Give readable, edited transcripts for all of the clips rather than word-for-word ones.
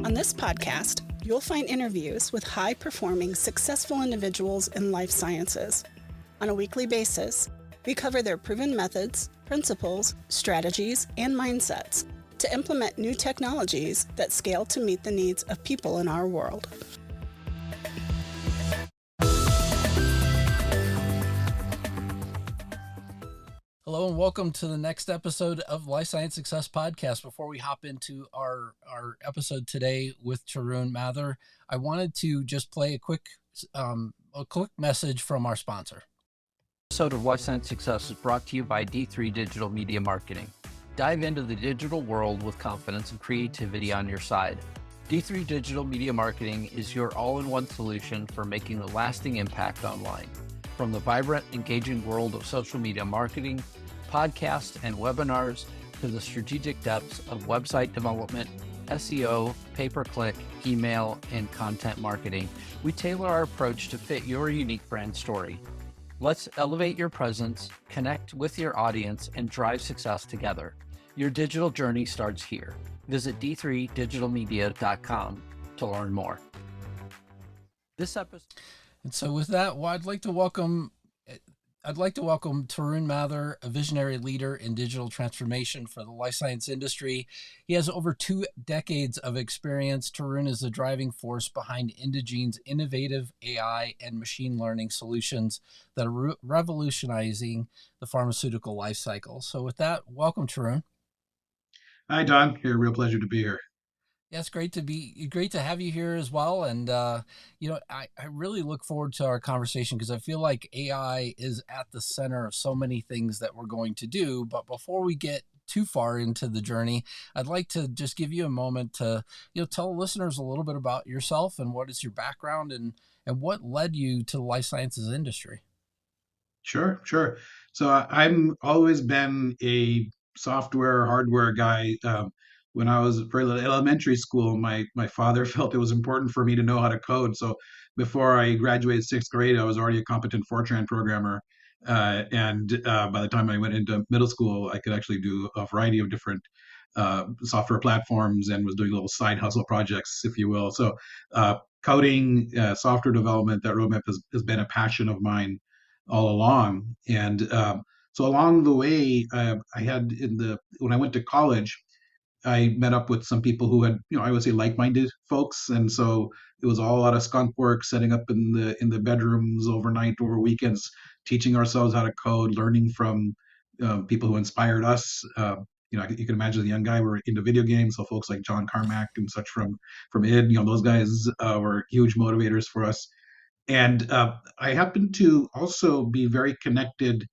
On this podcast, you'll find interviews with high-performing, successful individuals in life sciences. On a weekly basis, we cover their proven methods, principles, strategies, and mindsets to implement new technologies that scale to meet the needs of people in our world. Hello and welcome to the next episode of Life Science Success Podcast. Before we hop into our episode today with Tarun Mathur, I wanted to just play a quick message from our sponsor. This episode of Life Science Success is brought to you by D3 Digital Media Marketing. Dive into the digital world with confidence and creativity on your side. D3 Digital Media Marketing is your all-in-one solution for making a lasting impact online. From the vibrant, engaging world of social media marketing, podcasts, and webinars, to the strategic depths of website development, SEO, pay-per-click, email, and content marketing, we tailor our approach to fit your unique brand story. Let's elevate your presence, connect with your audience, and drive success together. Your digital journey starts here. Visit d3digitalmedia.com to learn more. This episode. And so with that, I'd like to welcome Tarun Mathur, a visionary leader in digital transformation for the life science industry. He has over 2 decades of experience. Tarun is the driving force behind Indegene's innovative AI and machine learning solutions that are revolutionizing the pharmaceutical life cycle. So with that, welcome, Tarun. Hi, Don. Real pleasure to be here. Yeah, it's great to have you here as well. And, I really look forward to our conversation because I feel like AI is at the center of so many things that we're going to do. But before we get too far into the journey, I'd like to just give you a moment to, tell listeners a little bit about yourself and what is your background and what led you to the life sciences industry. Sure. So I'm always been a software, hardware guy. When I was in elementary school, my father felt it was important for me to know how to code. So before I graduated 6th grade, I was already a competent Fortran programmer. And by the time I went into middle school, I could actually do a variety of different software platforms and was doing little side hustle projects, if you will. So coding, software development, that roadmap has been a passion of mine all along. And so along the way, I had when I went to college, I met up with some people who had, I would say like-minded folks. And so it was all a lot of skunk work, setting up in the bedrooms overnight, over weekends, teaching ourselves how to code, learning from people who inspired us. You can imagine as a young guy, we're into video games. So folks like John Carmack and such from id, those guys were huge motivators for us. And I happen to also be very connected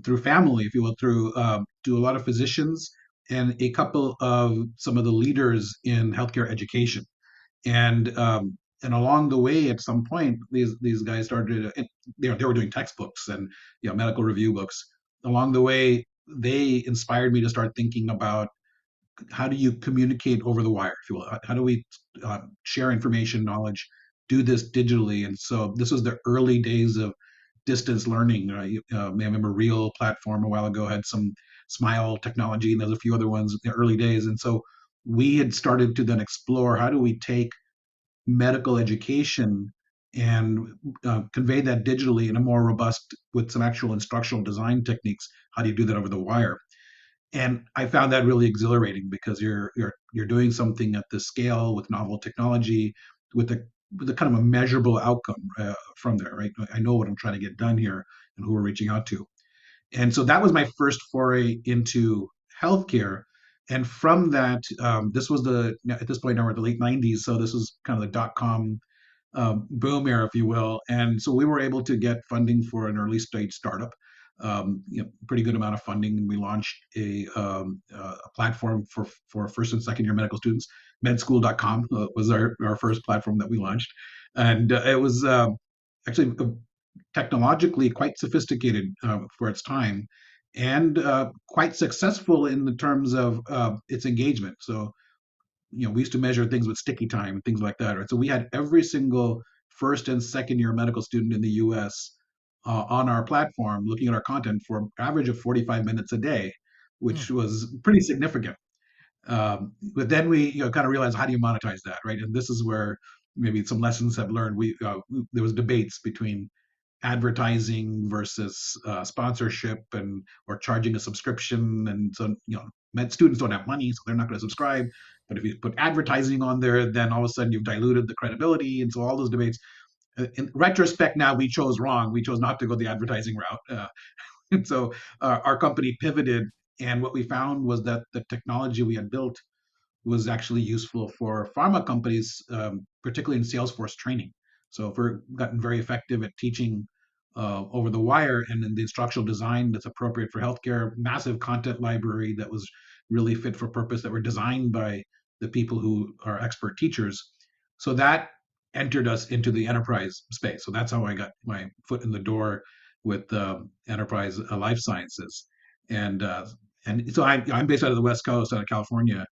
through family, if you will, to a lot of physicians and a couple of some of the leaders in healthcare education. And along the way, at some point, these guys started, they were doing textbooks and medical review books. Along the way, they inspired me to start thinking about how do you communicate over the wire, if you will. How do we share information, knowledge, do this digitally? And so this was the early days of distance learning. I remember Real platform a while ago had some Smile technology, and there's a few other ones in the early days. And so we had started to then explore how do we take medical education and convey that digitally in a more robust, with some actual instructional design techniques. How do you do that over the wire? And I found that really exhilarating because you're doing something at this scale with novel technology, with a kind of a measurable outcome from there, right? I know what I'm trying to get done here and who we're reaching out to. And so that was my first foray into healthcare. And from that, this was at this point now we're at the late 90s. So this was kind of the dot-com boom era, if you will. And so we were able to get funding for an early stage startup, pretty good amount of funding. We launched a platform for first and second year medical students. Medschool.com was our first platform that we launched. And it was actually technologically quite sophisticated for its time, and quite successful in the terms of its engagement. So, we used to measure things with sticky time and things like that, right? So we had every single first and second year medical student in the U.S. On our platform looking at our content for an average of 45 minutes a day, which was pretty significant. But then we kind of realized, how do you monetize that, right? And this is where maybe some lessons have learned. There was debates between advertising versus sponsorship, and or charging a subscription. And so med students don't have money, so they're not going to subscribe. But if you put advertising on there, then all of a sudden you've diluted the credibility. And so all those debates. In retrospect, now we chose wrong. We chose not to go the advertising route. And so our company pivoted, and what we found was that the technology we had built was actually useful for pharma companies, particularly in Salesforce training. So if we're gotten very effective at teaching over the wire, and in the instructional design that's appropriate for healthcare, massive content library that was really fit for purpose, that were designed by the people who are expert teachers. So that entered us into the enterprise space. So that's how I got my foot in the door with enterprise life sciences. And so I'm based out of the West Coast, out of California,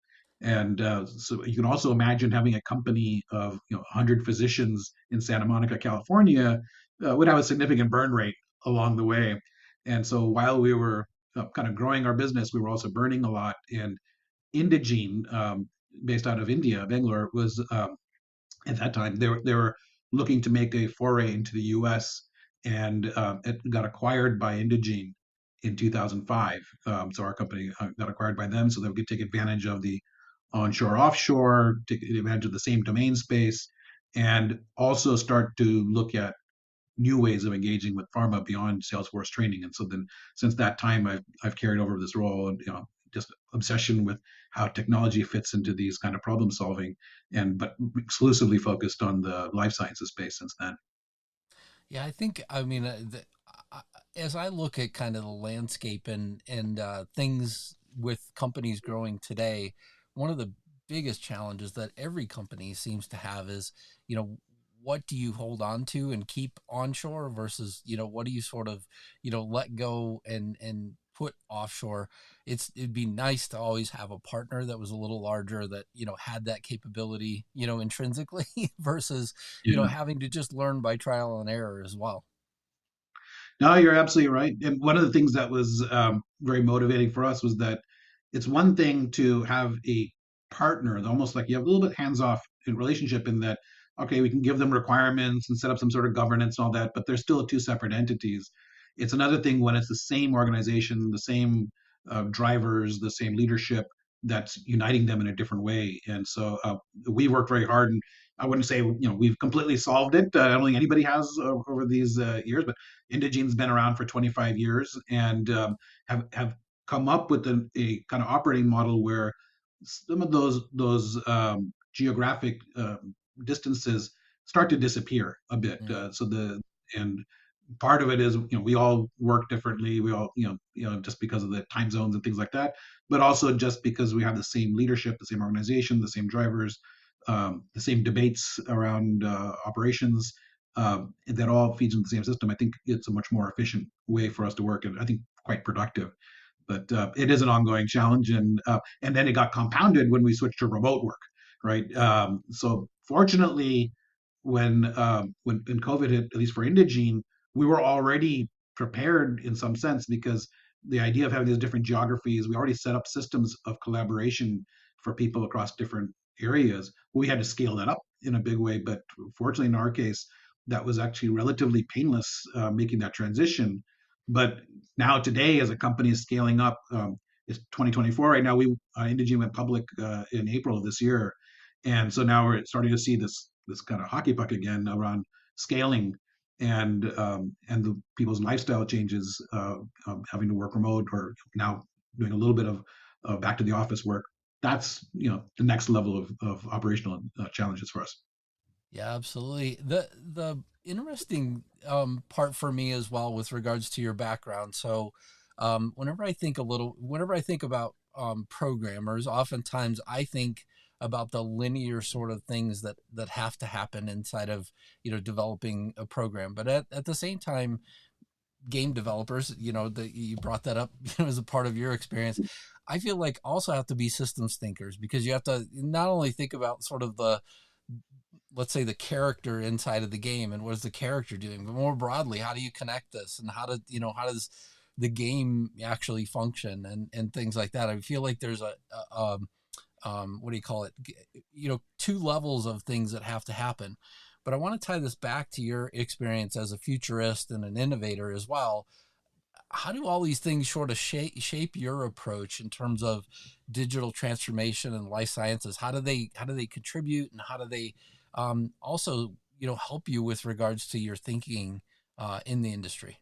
and so you can also imagine having a company of 100 physicians in Santa Monica, California, would have a significant burn rate along the way. And so while we were kind of growing our business, we were also burning a lot. And Indegene, based out of India, Bangalore, was at that time they were looking to make a foray into the U.S., and it got acquired by Indegene in 2005. So our company got acquired by them, so that we could take advantage of the onshore, offshore, take advantage of the same domain space, and also start to look at new ways of engaging with pharma beyond Salesforce training. And so then, since that time, I've carried over this role, and just obsession with how technology fits into these kind of problem solving, and but exclusively focused on the life sciences space since then. Yeah, I think, I mean, I- as I look at kind of the landscape and things with companies growing today, one of the biggest challenges that every company seems to have is, you know, what do you hold on to and keep onshore versus, what do you sort of, let go and put offshore? It'd be nice to always have a partner that was a little larger, that, had that capability, intrinsically versus, Yeah. having to just learn by trial and error as well. No, you're absolutely right. And one of the things that was very motivating for us was that it's one thing to have a partner, almost like you have a little bit hands off in relationship, in that, okay, we can give them requirements and set up some sort of governance and all that, but they're still two separate entities. It's another thing when it's the same organization, the same drivers, the same leadership, that's uniting them in a different way. And so we worked very hard, and I wouldn't say we've completely solved it. I don't think anybody has over these years, but Indegene's been around for 25 years, and have come up with a kind of operating model where some of those geographic distances start to disappear a bit. Mm. And part of it is we all work differently. We all just because of the time zones and things like that, but also just because we have the same leadership, the same organization, the same drivers, the same debates around operations, that all feeds into the same system. I think it's a much more efficient way for us to work, and I think quite productive. But it is an ongoing challenge, and then it got compounded when we switched to remote work, right? So fortunately, when COVID hit, at least for Indegene, we were already prepared in some sense, because the idea of having these different geographies, we already set up systems of collaboration for people across different areas. We had to scale that up in a big way, but fortunately, in our case, that was actually relatively painless, making that transition. But now today, as a company is scaling up, it's 2024 right now. We Indegene went public in April of this year, and so now we're starting to see this kind of hockey puck again around scaling, and the people's lifestyle changes, having to work remote, or now doing a little bit of back to the office work. That's the next level of operational challenges for us. Yeah, absolutely. The interesting part for me as well with regards to your background. So, whenever I think about programmers, oftentimes I think about the linear sort of things that have to happen inside of developing a program. But at the same time, game developers, that you brought that up, as a part of your experience, I feel like also have to be systems thinkers, because you have to not only think about sort of the, let's say, the character inside of the game and what is the character doing, but more broadly, how do you connect this, and how does the game actually function, and things like that. I feel like there's what do you call it? Two levels of things that have to happen. But I want to tie this back to your experience as a futurist and an innovator as well. How do all these things sort of shape your approach in terms of digital transformation and life sciences? How do they contribute, and how do they also help you with regards to your thinking in the industry?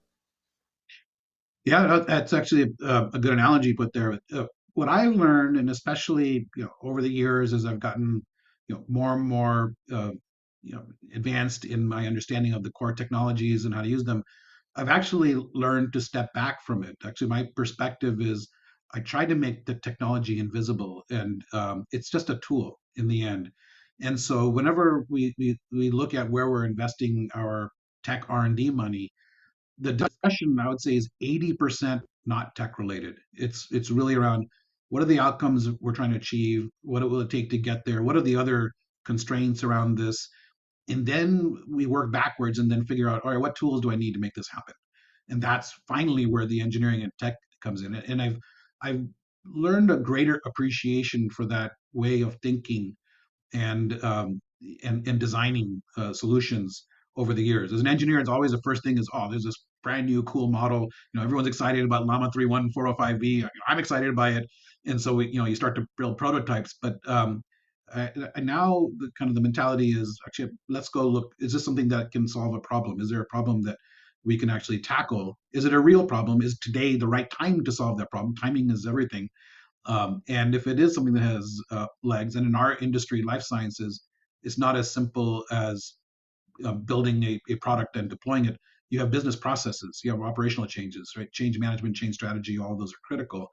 Yeah, that's actually a good analogy put there. What I learned, and especially over the years as I've gotten more and more advanced in my understanding of the core technologies and how to use them, I've actually learned to step back from it. Actually, my perspective is I try to make the technology invisible, and it's just a tool in the end. And so whenever we look at where we're investing our tech R&D money, the discussion I would say is 80% not tech related. It's really around what are the outcomes we're trying to achieve, what will it take to get there, what are the other constraints around this, and then we work backwards and then figure out, all right, what tools do I need to make this happen? And that's finally where the engineering and tech comes in. And I've learned a greater appreciation for that way of thinking and and designing solutions over the years. As an engineer, it's always the first thing is, oh, there's this brand new cool model. Everyone's excited about Llama 31405B. I'm excited by it, and so you start to build prototypes. But and now the kind of the mentality is actually let's go look. Is this something that can solve a problem? Is there a problem that we can actually tackle? Is it a real problem? Is today the right time to solve that problem? Timing is everything. And if it is something that has legs, and in our industry, life sciences, it's not as simple as building a product and deploying it. You have business processes, you have operational changes, right? Change management, change strategy, all of those are critical.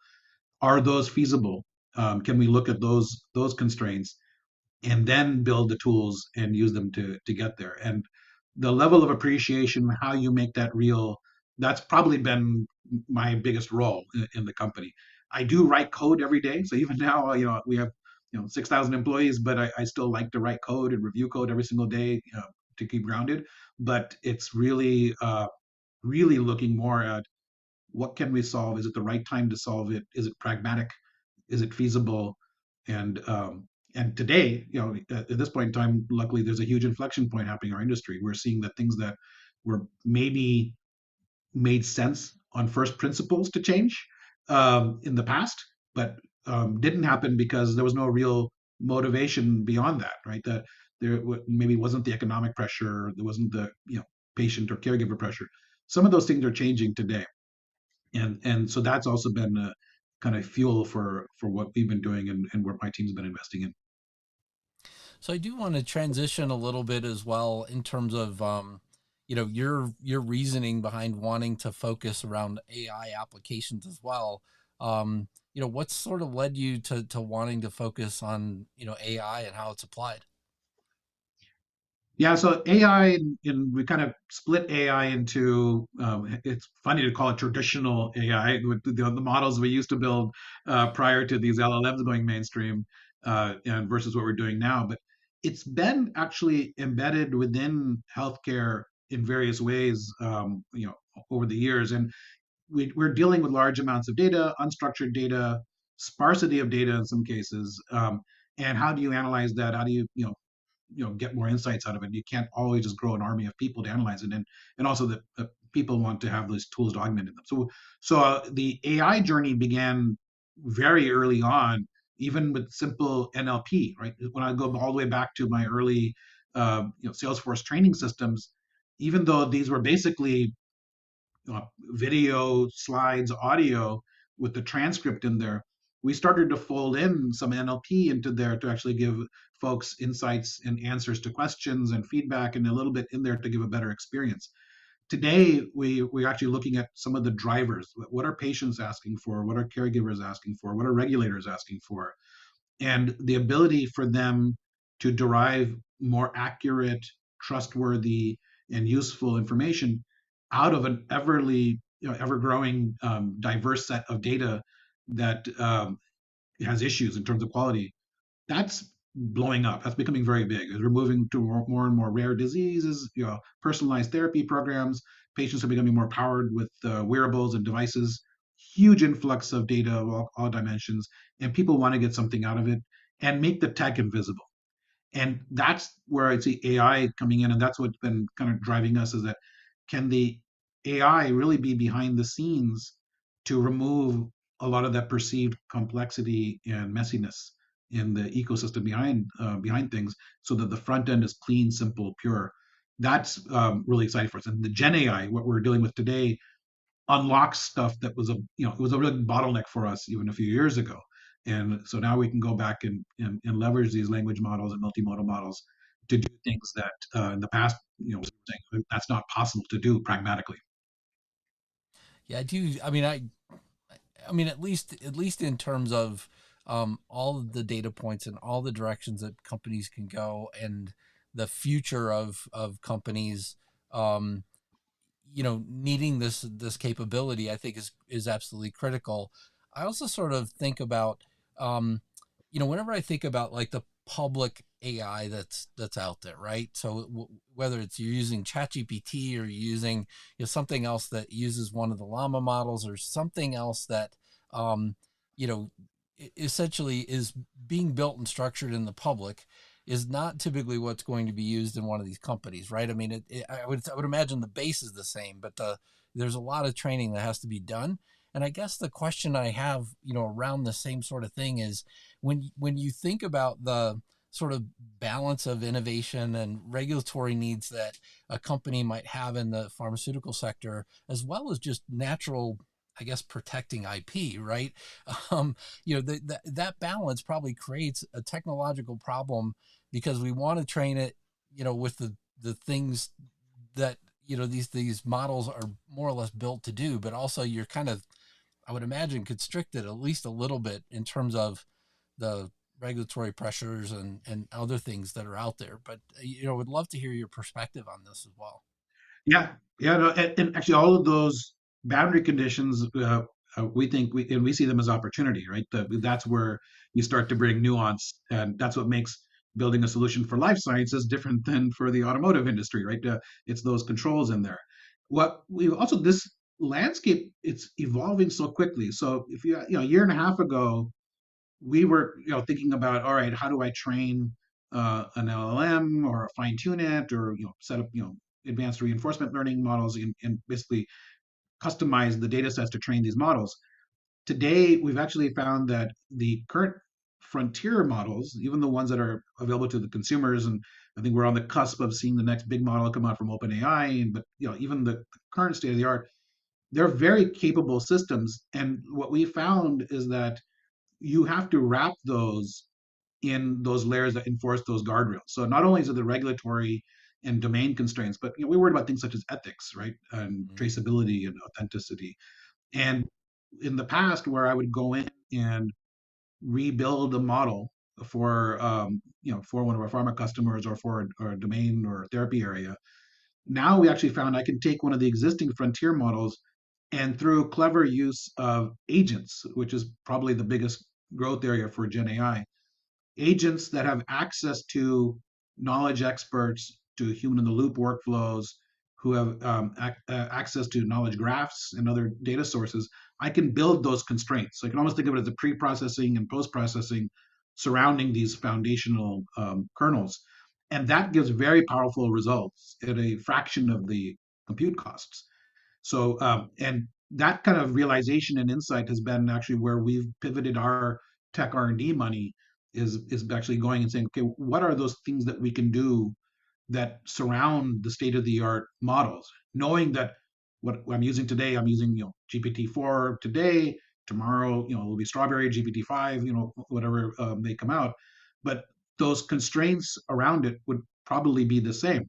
Are those feasible? Can we look at those constraints and then build the tools and use them to get there? And the level of appreciation, how you make that real, that's probably been my biggest role in the company. I do write code every day. So even now, we have 6,000 employees, but I still like to write code and review code every single day to keep grounded. But it's really looking more at what can we solve? Is it the right time to solve it? Is it pragmatic? Is it feasible? And today, at this point in time, luckily there's a huge inflection point happening in our industry. We're seeing that things that were maybe made sense on first principles to change in the past, but didn't happen because there was no real motivation beyond that, right? That there maybe wasn't the economic pressure, there wasn't the patient or caregiver pressure. Some of those things are changing today, and so that's also been a kind of fuel for what we've been doing and what my team's been investing in. So I do want to transition a little bit as well in terms of your reasoning behind wanting to focus around AI applications as well. What sort of led you to wanting to focus on AI and how it's applied? Yeah, so AI, and we kind of split AI into, it's funny to call it traditional AI, with the models we used to build prior to these LLMs going mainstream, and versus what we're doing now. But it's been actually embedded within healthcare in various ways, over the years. And we're dealing with large amounts of data, unstructured data, sparsity of data in some cases. And how do you analyze that? How do get more insights out of it? You can't always just grow an army of people to analyze it, and also that people want to have those tools to augment them. So the AI journey began very early on, even with simple NLP. Right, when I go all the way back to my early Salesforce training systems, even though these were basically video, slides, audio with the transcript in there, we started to fold in some NLP into there to actually give folks insights and answers to questions and feedback, and a little bit in there to give a better experience. Today, we're actually looking at some of the drivers. What are patients asking for? What are caregivers asking for? What are regulators asking for? And the ability for them to derive more accurate, trustworthy, and useful information out of an ever growing, diverse set of data that has issues in terms of quality. That's blowing up. That's becoming very big as we're moving to more and more rare diseases. Personalized therapy programs. Patients are becoming more powered with wearables and devices. Huge influx of data of all dimensions, and people want to get something out of it. and make the tech invisible. And that's where I see AI coming in, and that's what's been kind of driving us, is that can the AI really be behind the scenes to remove a lot of that perceived complexity and messiness in the ecosystem behind things, so that the front end is clean, simple, pure. That's really exciting for us. And the Gen AI, what we're dealing with today, unlocks stuff that was it was a real bottleneck for us even a few years ago. And so now we can go back and leverage these language models and multimodal models to do things that in the past, that's not possible to do pragmatically. Yeah, I do. I mean, at least in terms of all of the data points and all the directions that companies can go, and the future of companies, um, needing this capability, I think is absolutely critical. I also sort of think about, um, whenever I think about like the public AI that's out there, right? So whether it's you're using ChatGPT or you're using something else that uses one of the Llama models, or something else that um, you know essentially is being built and structured in the public, is not typically what's going to be used in one of these companies, right? I mean, I would imagine the base is the same, but there's a lot of training that has to be done. And I guess the question I have, around the same sort of thing is, when you think about the sort of balance of innovation and regulatory needs that a company might have in the pharmaceutical sector, as well as just natural, I guess, protecting IP, right? Um, that balance probably creates a technological problem, because we want to train it, with the things that these models are more or less built to do, but also you're kind of, I would imagine, constricted at least a little bit in terms of the regulatory pressures and other things that are out there. But would love to hear your perspective on this as well. Yeah, yeah, no, and actually, all of those boundary conditions, we think we see them as opportunity, right? That's where you start to bring nuance, and that's what makes building a solution for life sciences different than for the automotive industry, right? It's those controls in there. What we also, this landscape, it's evolving so quickly. So if a year and a half ago, we were thinking about, all right, how do I train an LLM or fine tune it, or set up advanced reinforcement learning models, and basically customize the data sets to train these models. Today we've actually found that the current frontier models, even the ones that are available to the consumers, and I think we're on the cusp of seeing the next big model come out from OpenAI, but even the current state of the art, they're very capable systems. And what we found is that you have to wrap those in those layers that enforce those guardrails. So not only is it the regulatory and domain constraints, but we worried about things such as ethics, right, and Mm. traceability and authenticity. And in the past, where I would go in and rebuild a model for for one of our pharma customers, or for a domain or a therapy area, now we actually found I can take one of the existing frontier models, and through clever use of agents, which is probably the biggest growth area for Gen AI, agents that have access to knowledge experts, to human in the loop workflows, who have access to knowledge graphs and other data sources, I can build those constraints. So I can almost think of it as a pre-processing and post-processing surrounding these foundational kernels. And that gives very powerful results at a fraction of the compute costs. So, and that kind of realization and insight has been actually where we've pivoted our tech R&D money, is actually going and saying, okay, what are those things that we can do that surround the state of the art models, knowing that what I'm using today, I'm using GPT-4 today, tomorrow it'll be Strawberry GPT-5, whatever they come out, but those constraints around it would probably be the same.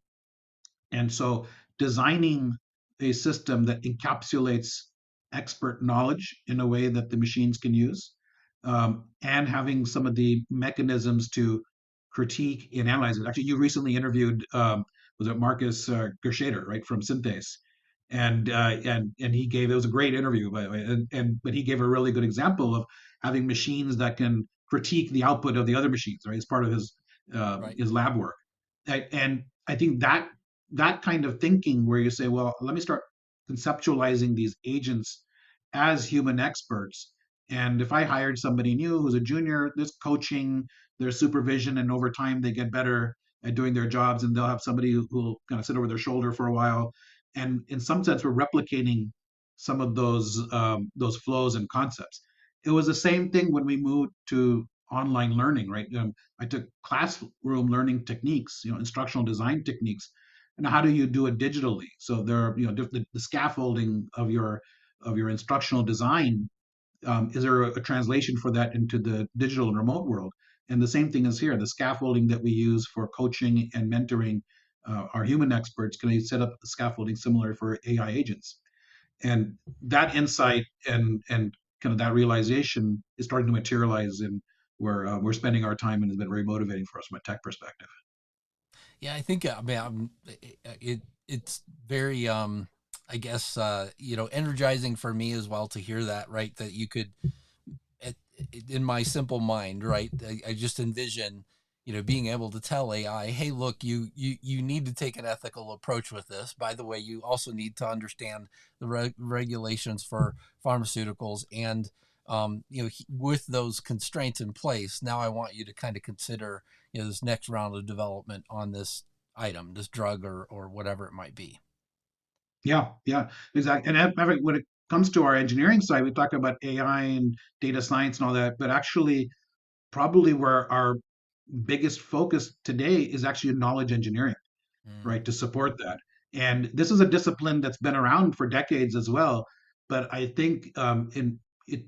And so designing a system that encapsulates expert knowledge in a way that the machines can use, and having some of the mechanisms to critique and analyze it. Actually, you recently interviewed, was it Marcus Gershader, right, from Synthase? And he gave, it was a great interview, by the way, but he gave a really good example of having machines that can critique the output of the other machines, right, as part of Right. his lab work. And I think that kind of thinking, where you say, well, let me start conceptualizing these agents as human experts, And if I hired somebody new who's a junior, there's coaching, there's supervision, and over time they get better at doing their jobs, and they'll have somebody who will kind of sit over their shoulder for a while. And in some sense, we're replicating some of those flows and concepts. It was the same thing when we moved to online learning, right? I took classroom learning techniques, instructional design techniques. And how do you do it digitally? So there are, the scaffolding of your instructional design. Is there a translation for that into the digital and remote world? And the same thing is here. The scaffolding that we use for coaching and mentoring our human experts, can we set up scaffolding similar for AI agents? And that insight and kind of that realization is starting to materialize in where we're spending our time, and has been very motivating for us from a tech perspective. Yeah, I think I mean it's very I guess energizing for me as well to hear that, right? That you could in my simple mind, right? I just envision being able to tell AI, hey, look, you need to take an ethical approach with this. By the way, you also need to understand the regulations for pharmaceuticals, and with those constraints in place, now I want you to kind of consider this next round of development on this item, this drug, or whatever it might be. Yeah, yeah, exactly. And when it comes to our engineering side, we talk about AI and data science and all that, but actually, probably where our biggest focus today is actually knowledge engineering, Mm. right, to support that. And this is a discipline that's been around for decades as well. But I think in it,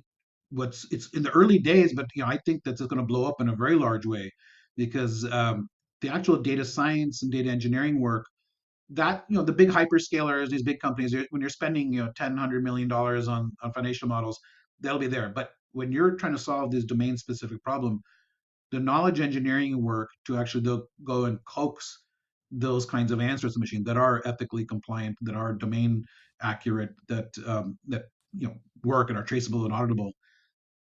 it's in the early days, but I think that's going to blow up in a very large way, because the actual data science and data engineering work, that the big hyperscalers, these big companies, when you're spending 10 $100 million on foundational models, they'll be there. But when you're trying to solve this domain specific problem, the knowledge engineering work to actually go and coax those kinds of answers to the machine that are ethically compliant, that are domain accurate, that work and are traceable and auditable,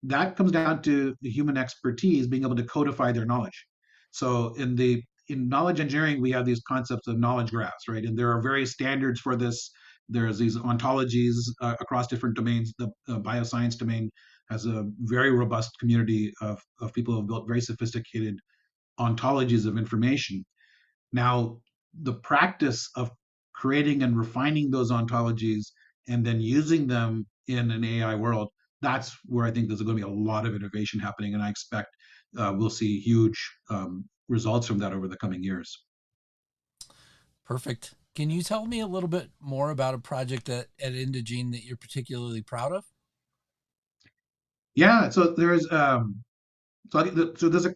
that comes down to the human expertise being able to codify their knowledge. So in knowledge engineering, we have these concepts of knowledge graphs, right? And there are various standards for this. There's these ontologies across different domains. The bioscience domain has a very robust community of people who have built very sophisticated ontologies of information. Now, the practice of creating and refining those ontologies and then using them in an AI world, that's where I think there's going to be a lot of innovation happening. And I expect we'll see huge results from that over the coming years. Perfect. Can you tell me a little bit more about a project at Indegene that you're particularly proud of? Yeah, so there's a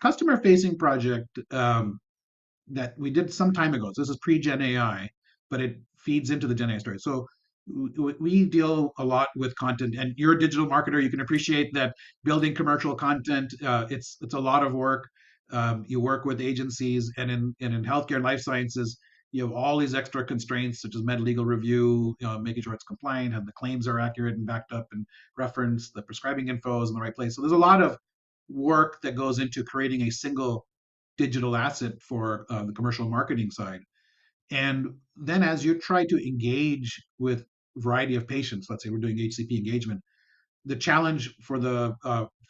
customer facing project that we did some time ago. So this is pre-Gen AI, but it feeds into the Gen AI story. So we deal a lot with content, and you're a digital marketer. You can appreciate that building commercial content. It's a lot of work. You work with agencies, and in healthcare and life sciences, you have all these extra constraints such as med legal review, making sure it's compliant, and the claims are accurate and backed up and referenced, the prescribing info is in the right place. So there's a lot of work that goes into creating a single digital asset for the commercial marketing side. And then as you try to engage with a variety of patients, let's say we're doing HCP engagement, the challenge for the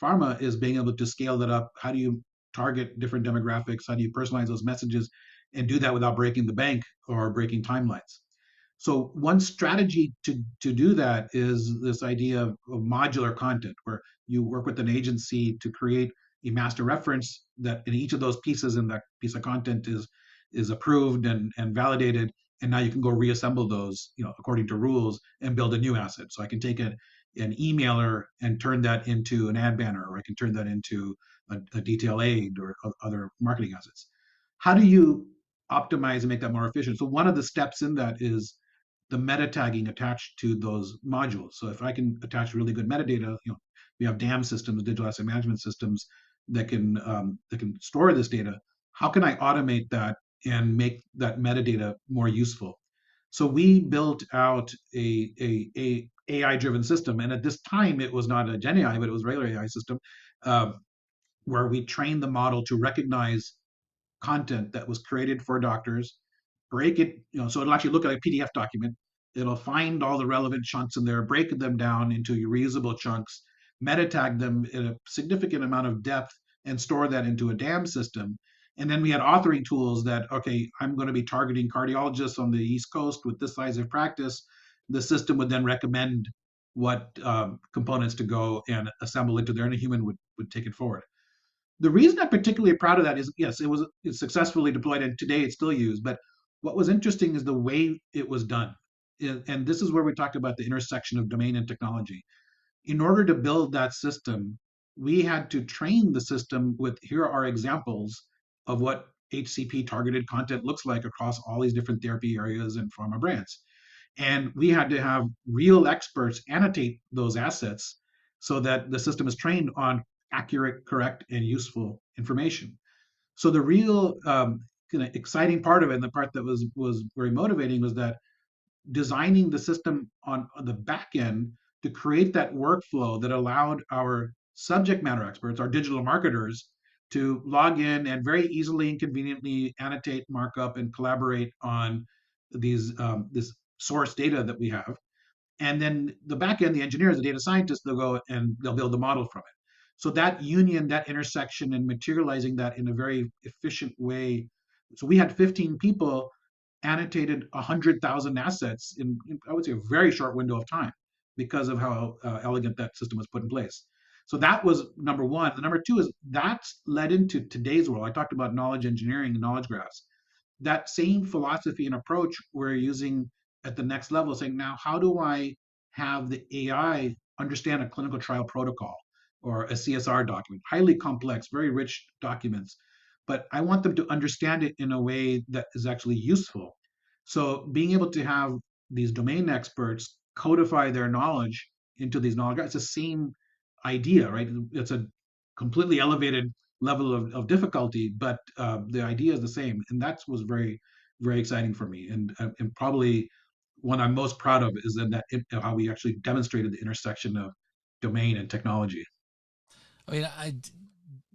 pharma is being able to scale that up. How do you target different demographics? How do you personalize those messages and do that without breaking the bank or breaking timelines? So one strategy to do that is this idea of modular content, where you work with an agency to create a master reference that in each of those pieces in that piece of content is approved and validated, and now you can go reassemble those according to rules and build a new asset. So I can take an emailer and turn that into an ad banner, or I can turn that into a detail aid or other marketing assets. How do you optimize and make that more efficient? So one of the steps in that is the meta tagging attached to those modules. So if I can attach really good metadata, we have DAM systems, digital asset management systems that can store this data. How can I automate that and make that metadata more useful? So we built out a AI driven system, and at this time it was not a Gen AI, but it was a regular AI system, uh, where we trained the model to recognize content that was created for doctors, break it, so it'll actually look at a PDF document. It'll find all the relevant chunks in there, break them down into reusable chunks, meta tag them in a significant amount of depth and store that into a DAM system. And then we had authoring tools that, okay, I'm going to be targeting cardiologists on the East Coast with this size of practice. The system would then recommend what components to go and assemble into there, and a human would take it forward. The reason I'm particularly proud of that is, yes, it's successfully deployed, and today it's still used. But what was interesting is the way it was done. And this is where we talk about the intersection of domain and technology. In order to build that system, we had to train the system with, here are examples of what HCP targeted content looks like across all these different therapy areas and pharma brands. And we had to have real experts annotate those assets so that the system is trained on accurate, correct, and useful information. So the real kind of exciting part of it, and the part that was very motivating, was that designing the system on the back end to create that workflow that allowed our subject matter experts, our digital marketers, to log in and very easily and conveniently annotate, markup, and collaborate on this source data that we have. And then the back end, the engineers, the data scientists, they'll go and they'll build the model from it. So that union, that intersection, and materializing that in a very efficient way. So we had 15 people annotated 100,000 assets in, I would say, a very short window of time because of how elegant that system was put in place. So that was number one. The number two is that's led into today's world. I talked about knowledge engineering and knowledge graphs. That same philosophy and approach we're using at the next level, saying, now, how do I have the AI understand a clinical trial protocol or a CSR document? Highly complex, very rich documents, but I want them to understand it in a way that is actually useful. So being able to have these domain experts codify their knowledge into these knowledge, it's the same idea, right? It's a completely elevated level of difficulty, but the idea is the same, and that was very, very exciting for me, and probably one I'm most proud of is in that how we actually demonstrated the intersection of domain and technology. I mean,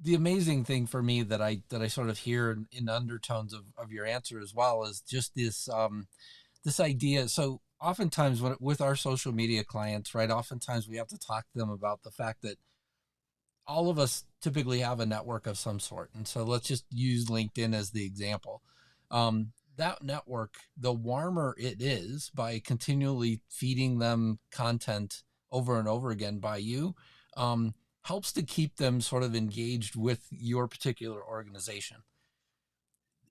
the amazing thing for me that I sort of hear in undertones of your answer as well is just this idea. So oftentimes with our social media clients, right, oftentimes we have to talk to them about the fact that all of us typically have a network of some sort. And so let's just use LinkedIn as the example. That network, the warmer it is by continually feeding them content over and over again by you, helps to keep them sort of engaged with your particular organization.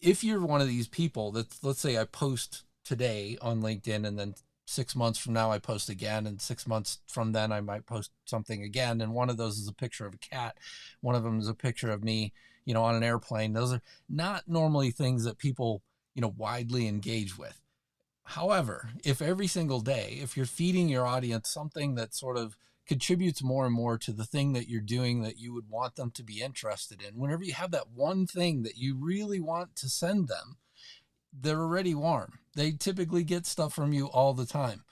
If you're one of these people that, let's say I post today on LinkedIn, and then 6 months from now I post again, and 6 months from then I might post something again, and one of those is a picture of a cat, one of them is a picture of me, on an airplane. Those are not normally things that people, widely engage with. However, if every single day, if you're feeding your audience something that sort of contributes more and more to the thing that you're doing that you would want them to be interested in, whenever you have that one thing that you really want to send them, they're already warm. They typically get stuff from you all the time.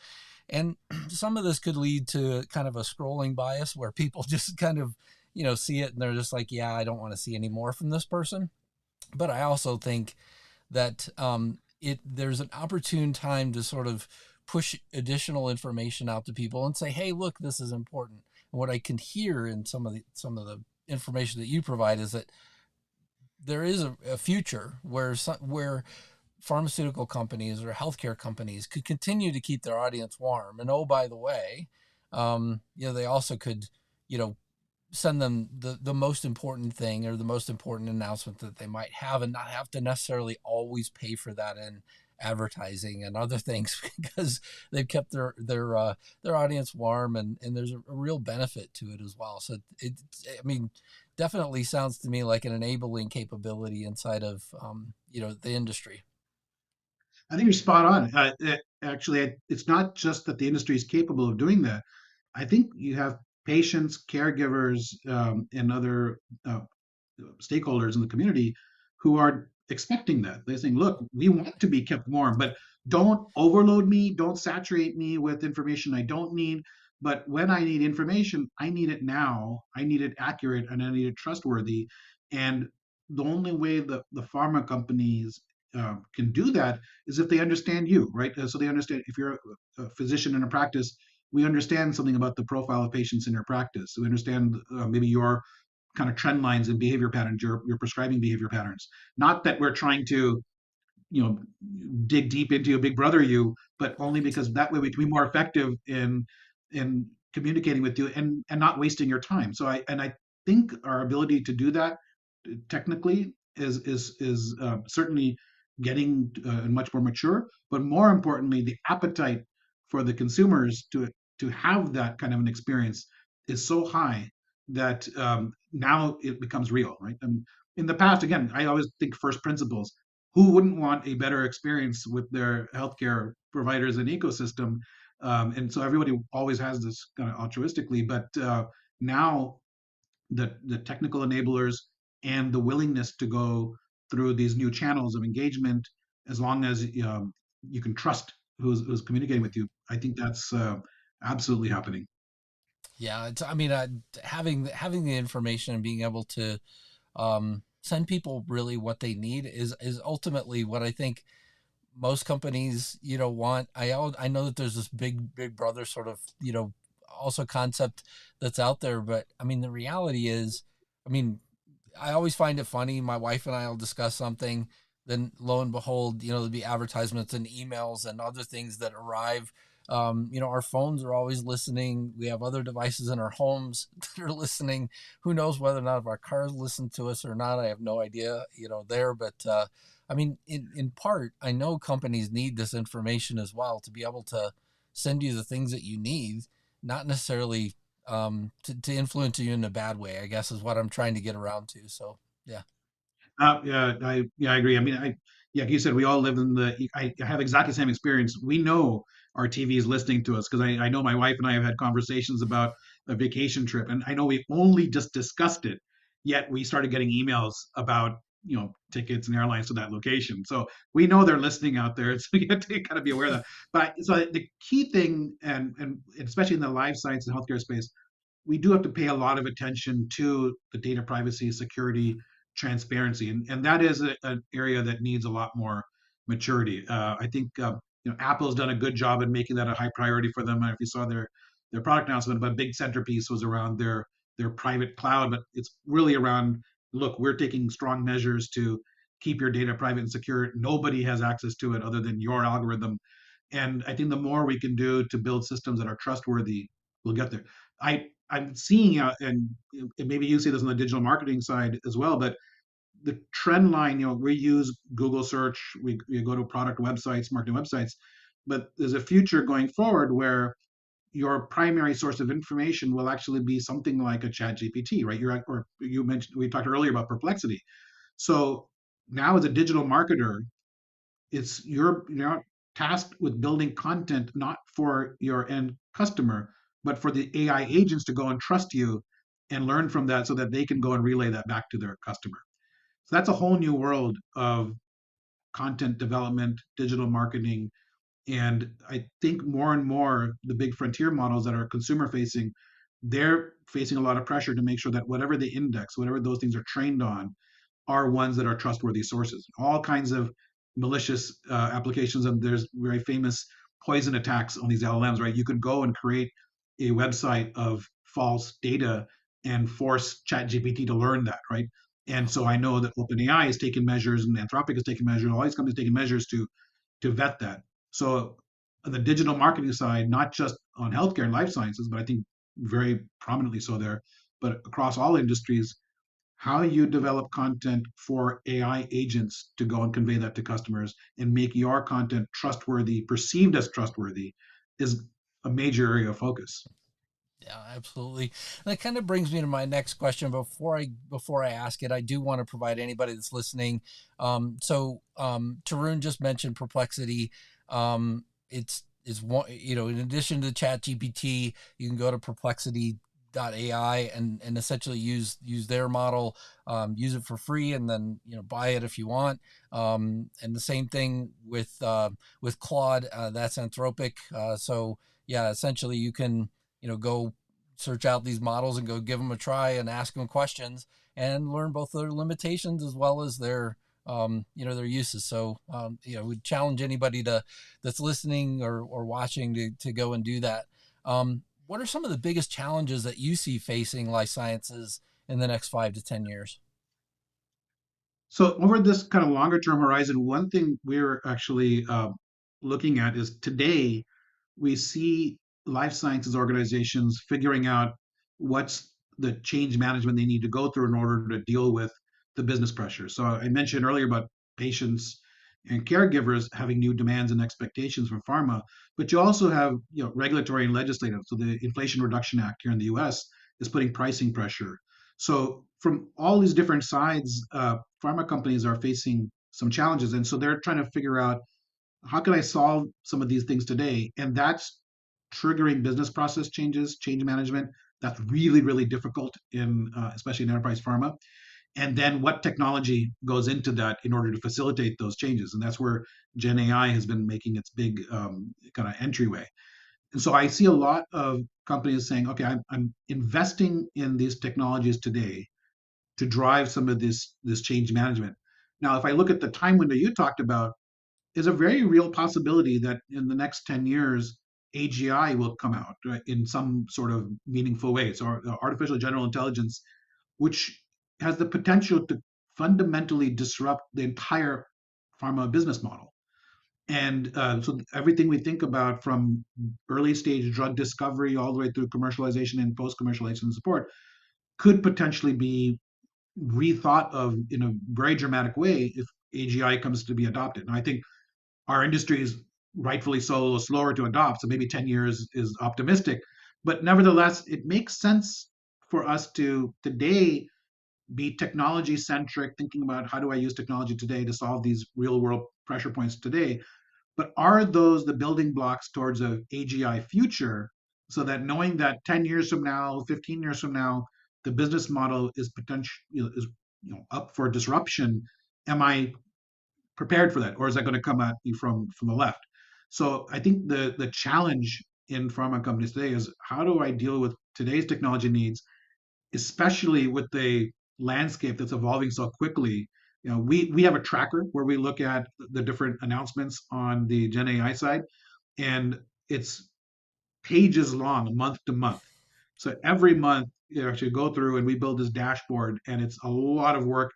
And some of this could lead to kind of a scrolling bias where people just kind of, see it and they're just like, yeah, I don't want to see any more from this person. But I also think that there's an opportune time to sort of push additional information out to people and say, hey, look, this is important. And what I can hear in some of the information that you provide is that there is a future where pharmaceutical companies or healthcare companies could continue to keep their audience warm. And oh, by the way, they also could, send them the most important thing or the most important announcement that they might have, and not have to necessarily always pay for that in advertising and other things because they've kept their audience warm, and there's a real benefit to it as well. So definitely sounds to me like an enabling capability inside of the industry. I think you're spot on. Actually, it's not just that the industry is capable of doing that. I think you have patients, caregivers, and other stakeholders in the community who are expecting that. They're saying, look, we want to be kept warm, but don't overload me, don't saturate me with information I don't need. But when I need information, I need it now, I need it accurate, and I need it trustworthy. And the only way that the pharma companies can do that is if they understand you, right? So they understand if you're a physician in a practice, we understand something about the profile of patients in your practice. We understand maybe your kind of trend lines and behavior patterns, your prescribing behavior patterns. Not that we're trying to, you know, dig deep into your big brother you, but only because that way we can be more effective in communicating with you and not wasting your time. So I think our ability to do that technically is certainly getting much more mature, but more importantly, the appetite for the consumers to have that kind of an experience is so high that now it becomes real, right? And in the past, again, I always think first principles. Who wouldn't want a better experience with their healthcare providers and ecosystem? And so everybody always has this kind of altruistically, but now the technical enablers and the willingness to go through these new channels of engagement, as long as you can trust who's communicating with you, I think that's absolutely happening. Yeah, I mean, having the information and being able to send people really what they need is ultimately what I think most companies, want. I know that there's this big brother sort of, also concept that's out there, but I mean, the reality is, I mean, I always find it funny. My wife and I will discuss something, then lo and behold, there'll be advertisements and emails and other things that arrive. Our phones are always listening. We have other devices in our homes that are listening. Who knows whether or not if our cars listen to us or not? I have no idea, there. But I mean, in part, I know companies need this information as well to be able to send you the things that you need, not necessarily to influence you in a bad way, I guess is what I'm trying to get around to. So, yeah. Yeah, I agree. I mean, yeah, like you said, we all live in I have exactly the same experience. We know our TV is listening to us because I know my wife and I have had conversations about a vacation trip, and I know we only just discussed it, yet we started getting emails about, tickets and airlines to that location. So we know they're listening out there. So you have to kind of be aware of that. But so the key thing, and especially in the life science and healthcare space, we do have to pay a lot of attention to the data privacy, security, transparency, and that is an area that needs a lot more maturity. I think Apple's done a good job in making that a high priority for them. If you saw their product announcement, but a big centerpiece was around their private cloud, but it's really around, look, we're taking strong measures to keep your data private and secure. Nobody has access to it other than your algorithm. And I think the more we can do to build systems that are trustworthy, we'll get there. I'm seeing, and maybe you see this on the digital marketing side as well, but the trend line, we use Google search, we go to product websites, marketing websites, but there's a future going forward where your primary source of information will actually be something like a chat GPT, right? Or you mentioned, we talked earlier about perplexity. So now as a digital marketer, you're tasked with building content not for your end customer, but for the AI agents to go and trust you and learn from that so that they can go and relay that back to their customer. So that's a whole new world of content development, digital marketing, and I think more and more the big frontier models that are consumer facing, they're facing a lot of pressure to make sure that whatever they index, whatever those things are trained on, are ones that are trustworthy sources. All kinds of malicious applications, and there's very famous poison attacks on these LLMs, right? You could go and create a website of false data and force ChatGPT to learn that, right? And so I know that OpenAI has taken measures, and Anthropic has taken measures, all these companies taking measures to vet that. So on the digital marketing side, not just on healthcare and life sciences, but I think very prominently so there, but across all industries, how you develop content for AI agents to go and convey that to customers and make your content trustworthy, perceived as trustworthy, is a major area of focus. Yeah, absolutely. That kind of brings me to my next question. Before I ask it, I do want to provide anybody that's listening. Tarun just mentioned Perplexity. It's one, in addition to Chat GPT, you can go to perplexity.ai and essentially use their model, use it for free, and then buy it if you want. And the same thing with Claude, that's Anthropic. So yeah, essentially you can go search out these models and go give them a try and ask them questions and learn both their limitations as well as their their uses. So we challenge anybody that's listening or watching to go and do that. What are some of the biggest challenges that you see facing life sciences in the next 5 to 10 years? So over this kind of longer term horizon, one thing we're actually looking at is today we see life sciences organizations figuring out what's the change management they need to go through in order to deal with the business pressure. So I mentioned earlier about patients and caregivers having new demands and expectations from pharma, but you also have regulatory and legislative. So the Inflation Reduction Act here in the U.S. is putting pricing pressure. So from all these different sides, pharma companies are facing some challenges, and so they're trying to figure out how can I solve some of these things today? And that's triggering business process changes, change management. That's really, really difficult in, especially in enterprise pharma. And then what technology goes into that in order to facilitate those changes? And that's where Gen AI has been making its big kind of entryway. And so I see a lot of companies saying, okay, I'm investing in these technologies today to drive some of this change management. Now, if I look at the time window you talked about, is a very real possibility that in the next 10 years, AGI will come out, right, in some sort of meaningful way. So, artificial general intelligence, which has the potential to fundamentally disrupt the entire pharma business model. And so, everything we think about from early stage drug discovery all the way through commercialization and post commercialization support could potentially be rethought of in a very dramatic way if AGI comes to be adopted. And I think our industry is rightfully so slower to adopt, so maybe 10 years is optimistic. But nevertheless, it makes sense for us to today be technology centric, thinking about how do I use technology today to solve these real world pressure points today. But are those the building blocks towards a AGI future so that knowing that 10 years from now, 15 years from now, the business model is potential, is up for disruption? Am I prepared for that, or is that going to come at you from the left? So I think the challenge in pharma companies today is how do I deal with today's technology needs, especially with the landscape that's evolving so quickly. We have a tracker where we look at the different announcements on the Gen AI side, and it's pages long, month to month. So every month you actually go through and we build this dashboard, and it's a lot of work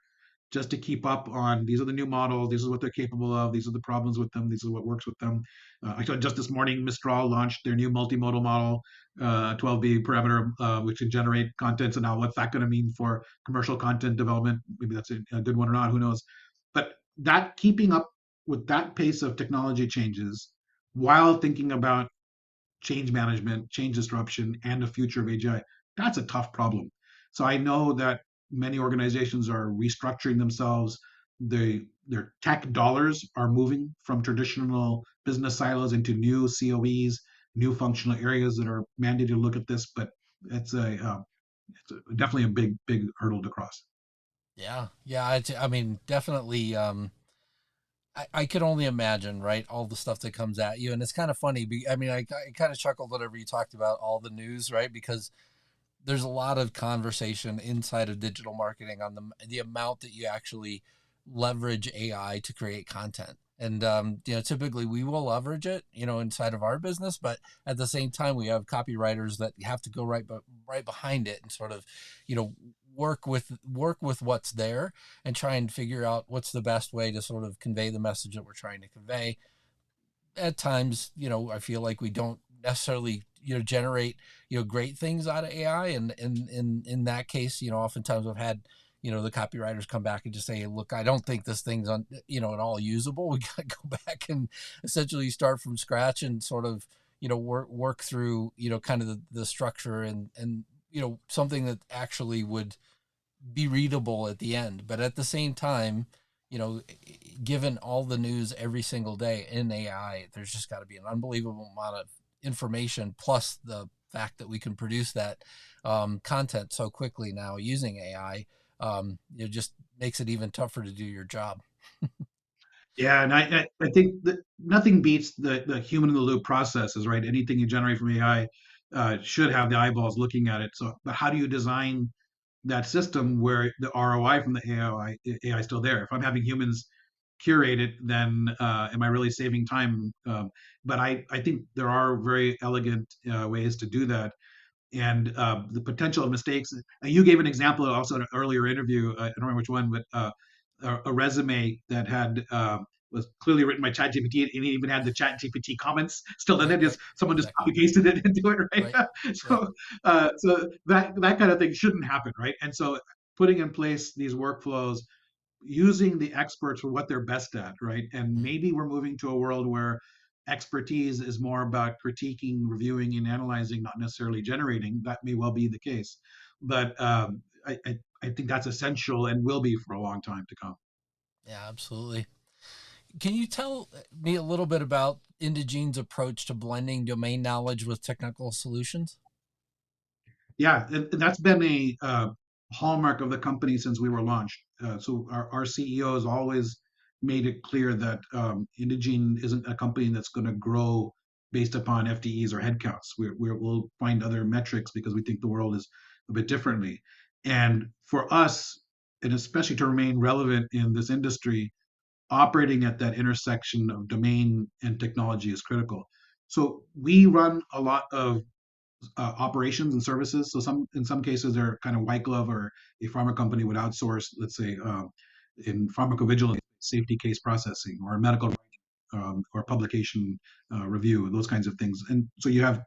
just to keep up on these are the new models, these are what they're capable of, these are the problems with them, these are what works with them. Actually, just this morning, Mistral launched their new multimodal model, 12B parameter, which can generate content. So now, what's that going to mean for commercial content development? Maybe that's a good one or not. Who knows? But that keeping up with that pace of technology changes while thinking about change management, change disruption, and the future of AGI, that's a tough problem. So I know that many organizations are restructuring themselves. Their tech dollars are moving from traditional business silos into new COEs, new functional areas that are mandated to look at this. But it's definitely a big hurdle to cross. Yeah, yeah. I mean, definitely. I could only imagine, right? All the stuff that comes at you, and it's kind of funny. I mean, I kind of chuckled whenever you talked about all the news, right? Because there's a lot of conversation inside of digital marketing on the amount that you actually leverage AI to create content. And typically we will leverage it, inside of our business, but at the same time, we have copywriters that have to go right behind it and sort of, you know, work with what's there and try and figure out what's the best way to sort of convey the message that we're trying to convey. At times, I feel like we don't necessarily, generate, great things out of AI. And in that case, oftentimes I've had, the copywriters come back and just say, look, I don't think this thing's at all usable. We got to go back and essentially start from scratch and sort of, work through, kind of the structure and, something that actually would be readable at the end. But at the same time, you know, given all the news every single day in AI, there's just got to be an unbelievable amount of information, plus the fact that we can produce that content so quickly now using AI. It just makes it even tougher to do your job. Yeah, and I think that nothing beats the human in the loop processes, right? Anything you generate from AI should have the eyeballs looking at it. So, but how do you design that system where the ROI from the AI is still there? If I'm having humans curate it, then am I really saving time? But I think there are very elegant ways to do that. And the potential of mistakes. You gave an example also in an earlier interview. I don't remember which one, but a resume that had was clearly written by ChatGPT, and it even had the ChatGPT comments still in Right, it. right, Just someone just exactly. copy pasted it into it, Right. right? Yeah. So that kind of thing shouldn't happen, right? And so putting in place these workflows, using the experts for what they're best at, right? And Mhm. maybe we're moving to a world where expertise is more about critiquing, reviewing, and analyzing, not necessarily generating. That may well be the case, but I think that's essential and will be for a long time to come. Yeah, absolutely. Can you tell me a little bit about Indegene's approach to blending domain knowledge with technical solutions? Yeah, and that's been a hallmark of the company since we were launched. So our CEO has always made it clear that Indegene isn't a company that's going to grow based upon FTEs or headcounts. We'll find other metrics because we think the world is a bit differently. And for us, and especially to remain relevant in this industry, operating at that intersection of domain and technology is critical. So we run a lot of operations and services. So in some cases they're kind of white glove, or a pharma company would outsource, let's say, in pharmacovigilance, safety case processing, or medical or publication review, those kinds of things. And so you have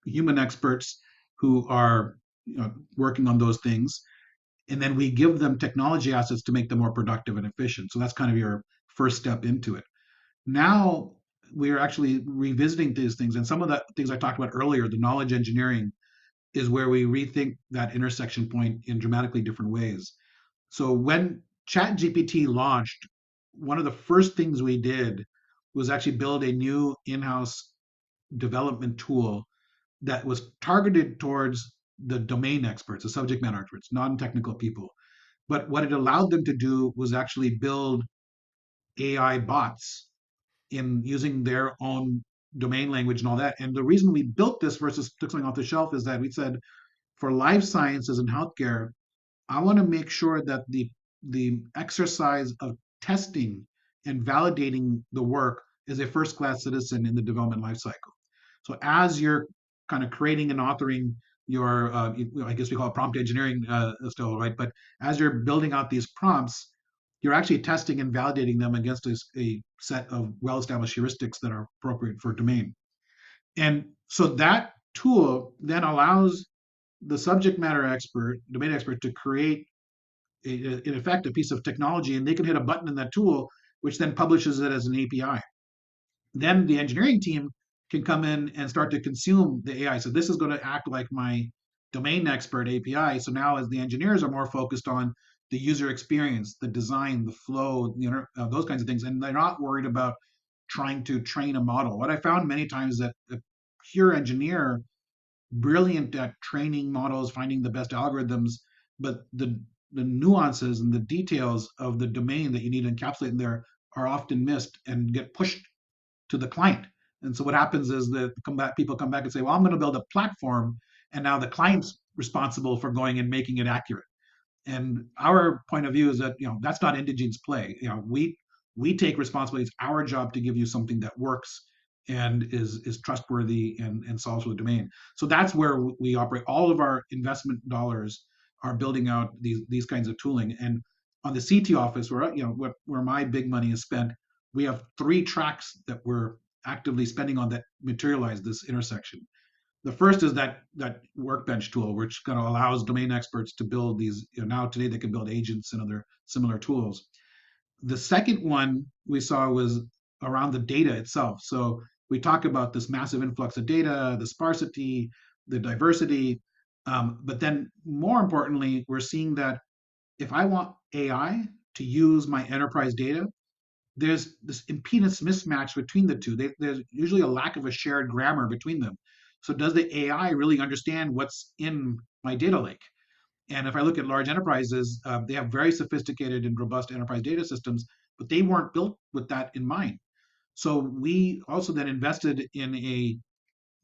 human experts who are working on those things, and then we give them technology assets to make them more productive and efficient. So that's kind of your first step into it. Now we are actually revisiting these things, and some of the things I talked about earlier, the knowledge engineering, is where we rethink that intersection point in dramatically different ways. So when ChatGPT launched, one of the first things we did was actually build a new in-house development tool that was targeted towards the domain experts, the subject matter experts, non-technical people. But what it allowed them to do was actually build AI bots in using their own domain language and all that. And the reason we built this versus took something off the shelf is that we said, for life sciences and healthcare, I want to make sure that the exercise of testing and validating the work is a first class citizen in the development life cycle. So as you're kind of creating and authoring your, I guess we call it prompt engineering still, right? But as you're building out these prompts, you're actually testing and validating them against a set of well-established heuristics that are appropriate for domain. And so that tool then allows the subject matter expert, domain expert, to create, in effect, a piece of technology, and they can hit a button in that tool, which then publishes it as an API. Then the engineering team can come in and start to consume the AI. So this is going to act like my domain expert API. So now, as the engineers are more focused on the user experience, the design, the flow, those kinds of things, and they're not worried about trying to train a model. What I found many times is that a pure engineer, brilliant at training models, finding the best algorithms, but the nuances and the details of the domain that you need to encapsulate in there are often missed and get pushed to the client. And so what happens is that people come back and say, well, I'm going to build a platform, and now the client's responsible for going and making it accurate. And our point of view is that that's not Indegene's play. We take responsibility. It's our job to give you something that works and is trustworthy and solves for the domain. So that's where we operate. All of our investment dollars are building out these kinds of tooling. And on the CT office, where my big money is spent, we have 3 tracks that we're actively spending on that materialize this intersection. The first is that workbench tool, which kind of allows domain experts to build these. Now today they can build agents and other similar tools. The second one we saw was around the data itself. So we talk about this massive influx of data, the sparsity, the diversity, but then more importantly, we're seeing that if I want AI to use my enterprise data, there's this impedance mismatch between the two. There's usually a lack of a shared grammar between them. So does the AI really understand what's in my data lake? And if I look at large enterprises, they have very sophisticated and robust enterprise data systems, but they weren't built with that in mind. So we also then invested in a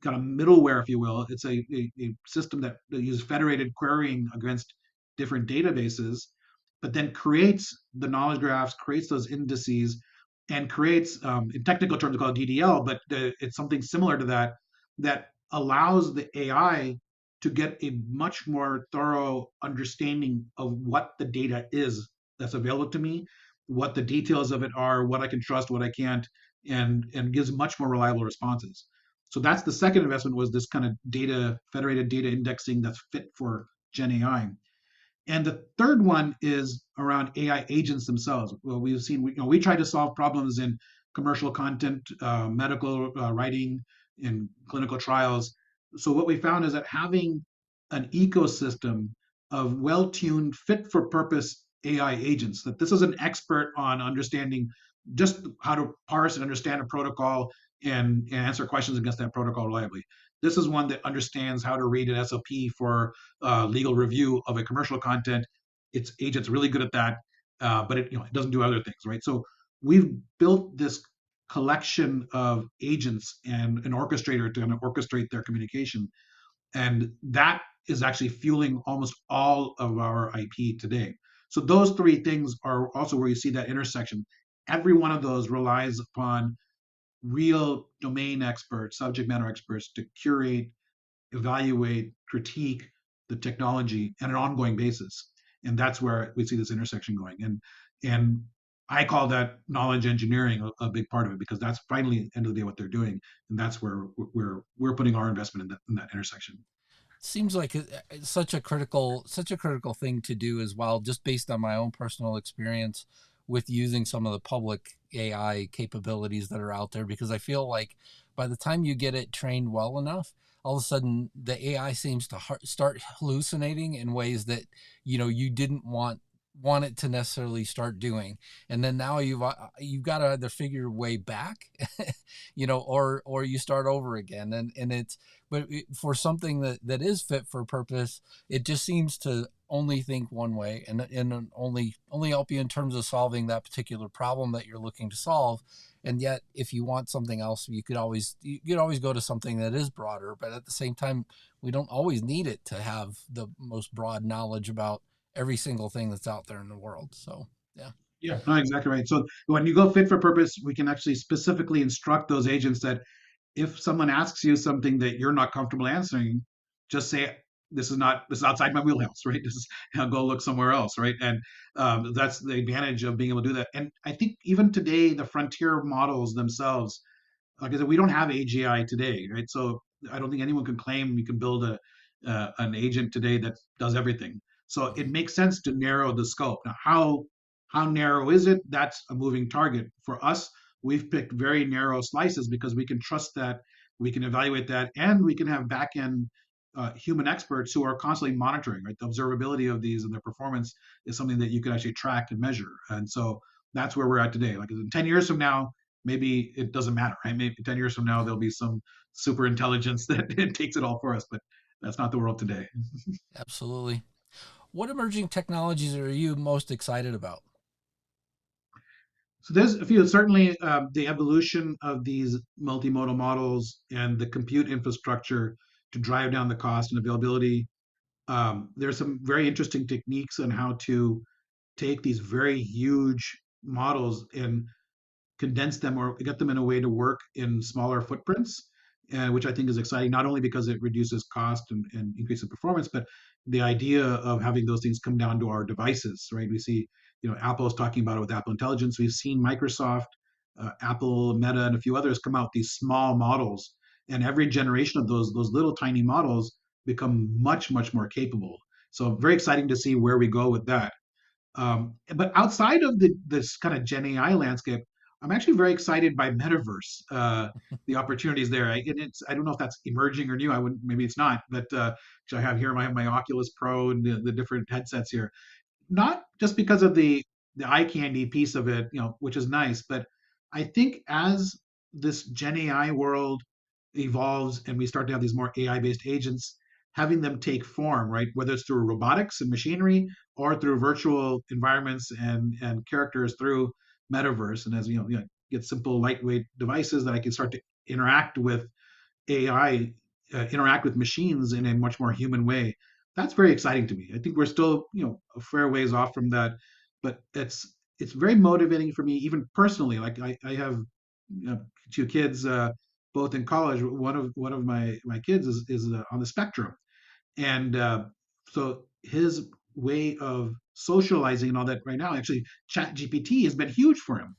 kind of middleware, if you will. It's a system that uses federated querying against different databases. but then creates the knowledge graphs, creates those indices, and creates, in technical terms, called DDL, but it's something similar to that, that allows the AI to get a much more thorough understanding of what the data is that's available to me, what the details of it are, what I can trust, what I can't, and gives much more reliable responses. So that's the second investment, was this kind of data, federated data indexing that's fit for Gen AI. And the third one is around AI agents themselves. Well, we've seen, we try to solve problems in commercial content, medical writing, in clinical trials. So what we found is that having an ecosystem of well-tuned, fit-for-purpose AI agents, that this is an expert on understanding just how to parse and understand a protocol and answer questions against that protocol reliably. This is one that understands how to read an SOP for legal review of a commercial content. Its agent's really good at that, but it doesn't do other things, right? So we've built this collection of agents and an orchestrator to kind of orchestrate their communication, and that is actually fueling almost all of our IP today. So those three things are also where you see that intersection. Every one of those relies upon real domain experts, subject matter experts, to curate, evaluate, critique the technology on an ongoing basis. And that's where we see this intersection going. And I call that knowledge engineering a big part of it, because that's finally, at the end of the day, what they're doing. And that's where we're putting our investment in that intersection. Seems like it's such a critical thing to do as well, just based on my own personal experience with using some of the public AI capabilities that are out there, because I feel like by the time you get it trained well enough, all of a sudden the AI seems to start hallucinating in ways that you didn't want it to necessarily start doing. And then now you've got to either figure your way back, or you start over again. And it's, but for something that is fit for purpose, it just seems to only think one way, and only help you in terms of solving that particular problem that you're looking to solve. And yet, if you want something else, you could always go to something that is broader. But at the same time, we don't always need it to have the most broad knowledge about every single thing that's out there in the world. So, yeah. Yeah, no, exactly right. So when you go fit for purpose, we can actually specifically instruct those agents that if someone asks you something that you're not comfortable answering, just say, this is outside my wheelhouse, right? This is, go look somewhere else, right? And that's the advantage of being able to do that. And I think even today, the frontier models themselves, like I said, we don't have AGI today, right? So I don't think anyone can claim you can build an agent today that does everything. So it makes sense to narrow the scope. Now, how narrow is it? That's a moving target. For us, we've picked very narrow slices because we can trust that, we can evaluate that, and we can have back end human experts who are constantly monitoring, right? The observability of these and their performance is something that you can actually track and measure. And so that's where we're at today. Like in 10 years from now, maybe it doesn't matter, right? Maybe 10 years from now, there'll be some super intelligence that it takes it all for us, but that's not the world today. Absolutely. What emerging technologies are you most excited about? So there's a few. Certainly, the evolution of these multimodal models and the compute infrastructure to drive down the cost and availability. There's some very interesting techniques on how to take these very huge models and condense them or get them in a way to work in smaller footprints, which I think is exciting, not only because it reduces cost and increases performance, but the idea of having those things come down to our devices, right? We see, Apple's talking about it with Apple Intelligence. We've seen Microsoft, Apple, Meta, and a few others come out with these small models, and every generation of those little tiny models become much, much more capable. So very exciting to see where we go with that. But outside of this kind of Gen AI landscape, I'm actually very excited by metaverse, the opportunities there. I don't know if that's emerging or new. I wouldn't, maybe it's not, but I have here my Oculus Pro and the different headsets here. Not just because of the eye candy piece of it, which is nice, but I think as this Gen AI world evolves and we start to have these more AI based agents, having them take form, right? Whether it's through robotics and machinery or through virtual environments and characters through metaverse. And as get simple, lightweight devices that I can start to interact with AI, interact with machines in a much more human way. that's very exciting to me. I think we're still, a fair ways off from that, but it's very motivating for me, even personally. Like I have two kids, both in college. One of my kids is on the spectrum, and so his way of socializing and all that right now, actually, Chat GPT has been huge for him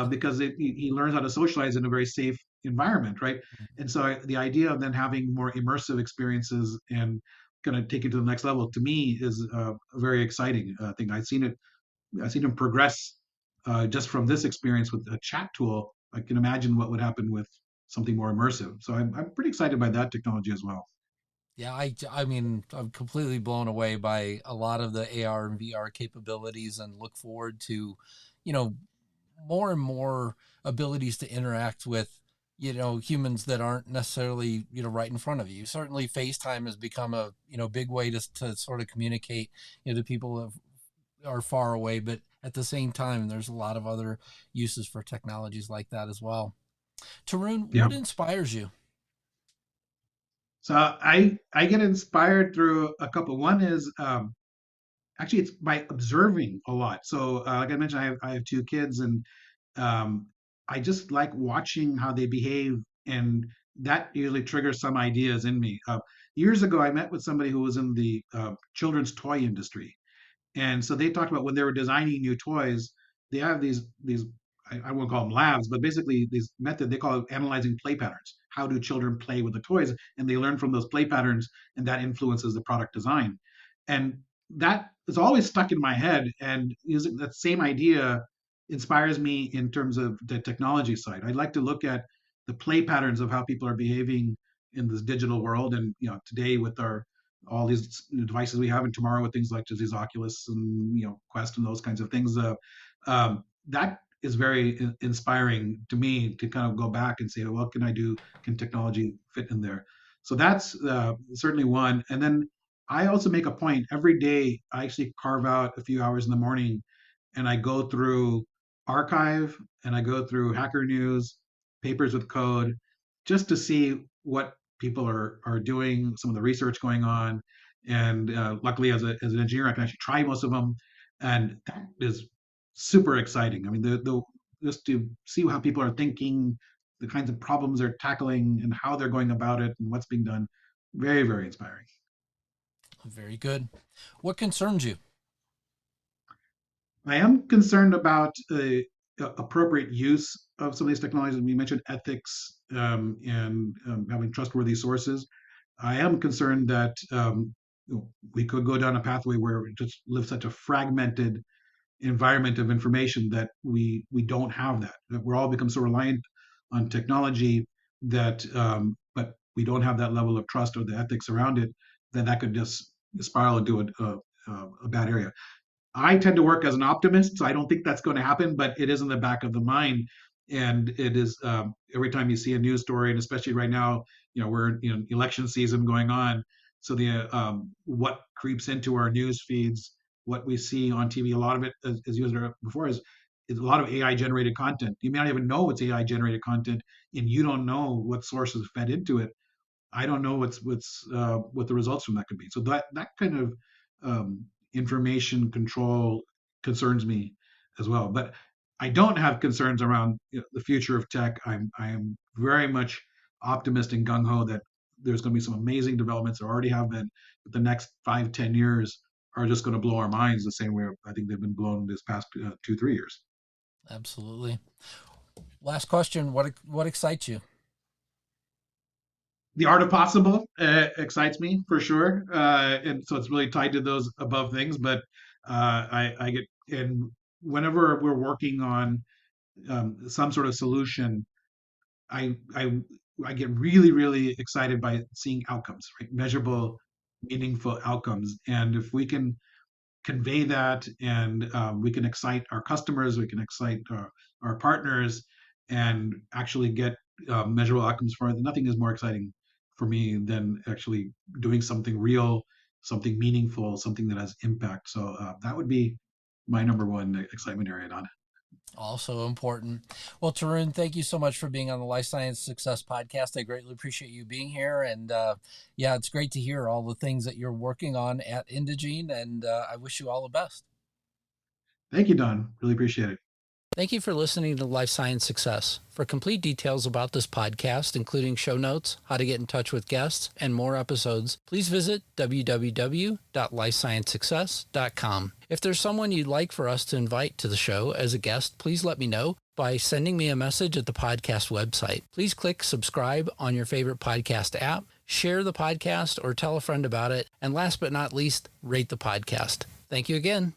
because he learns how to socialize in a very safe environment, right? And so the idea of then having more immersive experiences and kind of take it to the next level, to me, is a very exciting thing. I've seen him progress just from this experience with a chat tool. I can imagine what would happen with something more immersive. So I'm pretty excited by that technology as well. Yeah, I mean, I'm completely blown away by a lot of the AR and VR capabilities, and look forward to, you know, more and more abilities to interact with, humans that aren't necessarily, right in front of you. Certainly FaceTime has become a, big way to sort of communicate, to people that are far away, but at the same time, there's a lot of other uses for technologies like that as well. Tarun, Yeah. what inspires you? So I get inspired through a couple. One is actually it's by observing a lot. So like I mentioned, I have two kids, and um, I just like watching how they behave, and that usually triggers some ideas in me. Years ago, I met with somebody who was in the children's toy industry, and so they talked about when they were designing new toys, they have these I won't call them labs, but basically these method they call it analyzing play patterns. How do children play with the toys? And they learn from those play patterns, and that influences the product design. And that is always stuck in my head. And using that same idea inspires me in terms of the technology side. I'd like to look at the play patterns of how people are behaving in this digital world. And today with our all these devices we have, and tomorrow with things like these Oculus and Quest and those kinds of things. That is very inspiring to me to kind of go back and say, what can I do? Can technology fit in there? So that's certainly one. And then I also make a point every day. I actually carve out a few hours in the morning, and I go through archive and I go through Hacker News, Papers with Code, just to see what people are doing, some of the research going on. And luckily, as an engineer, I can actually try most of them, and that is super exciting. I mean, the just to see how people are thinking, the kinds of problems they're tackling, and how they're going about it, and what's being done, very, very inspiring. Very good. What concerns you? I am concerned about appropriate use of some of these technologies. We mentioned ethics and having trustworthy sources. I am concerned that we could go down a pathway where we just live such a fragmented environment of information that we don't have that we're all become so reliant on technology that but we don't have that level of trust or the ethics around it, that could just spiral into a bad area. I tend to work as an optimist, so I don't think that's going to happen, but it is in the back of the mind. And it is every time you see a news story, and especially right now, we're in election season going on. So the what creeps into our news feeds, what we see on TV, a lot of it, as you said before, is a lot of AI generated content. You may not even know it's AI generated content, and you don't know what sources fed into it. I don't know what the results from that could be. So that kind of information control concerns me as well. But I don't have concerns around the future of tech. I am very much optimistic and gung ho that there's going to be some amazing developments. There already have been, but the next 5-10 years are just going to blow our minds the same way I think they've been blown this past 2-3 years. Absolutely. Last question. What excites you? The art of possible excites me for sure, and so it's really tied to those above things. But I get, and whenever we're working on some sort of solution, I I I get really really excited by seeing outcomes, right? Measurable, meaningful outcomes, and if we can convey that, and we can excite our customers, we can excite our partners, and actually get measurable outcomes for it. Nothing is more exciting for me than actually doing something real, something meaningful, something that has impact. So that would be my number one excitement area on it. Also important. Well, Tarun, thank you so much for being on the Life Science Success Podcast. I greatly appreciate you being here. And yeah, it's great to hear all the things that you're working on at Indegene. And I wish you all the best. Thank you, Don. Really appreciate it. Thank you for listening to Life Science Success. For complete details about this podcast, including show notes, how to get in touch with guests, and more episodes, please visit www.lifesciencesuccess.com. If there's someone you'd like for us to invite to the show as a guest, please let me know by sending me a message at the podcast website. Please click subscribe on your favorite podcast app, share the podcast, or tell a friend about it, and last but not least, rate the podcast. Thank you again.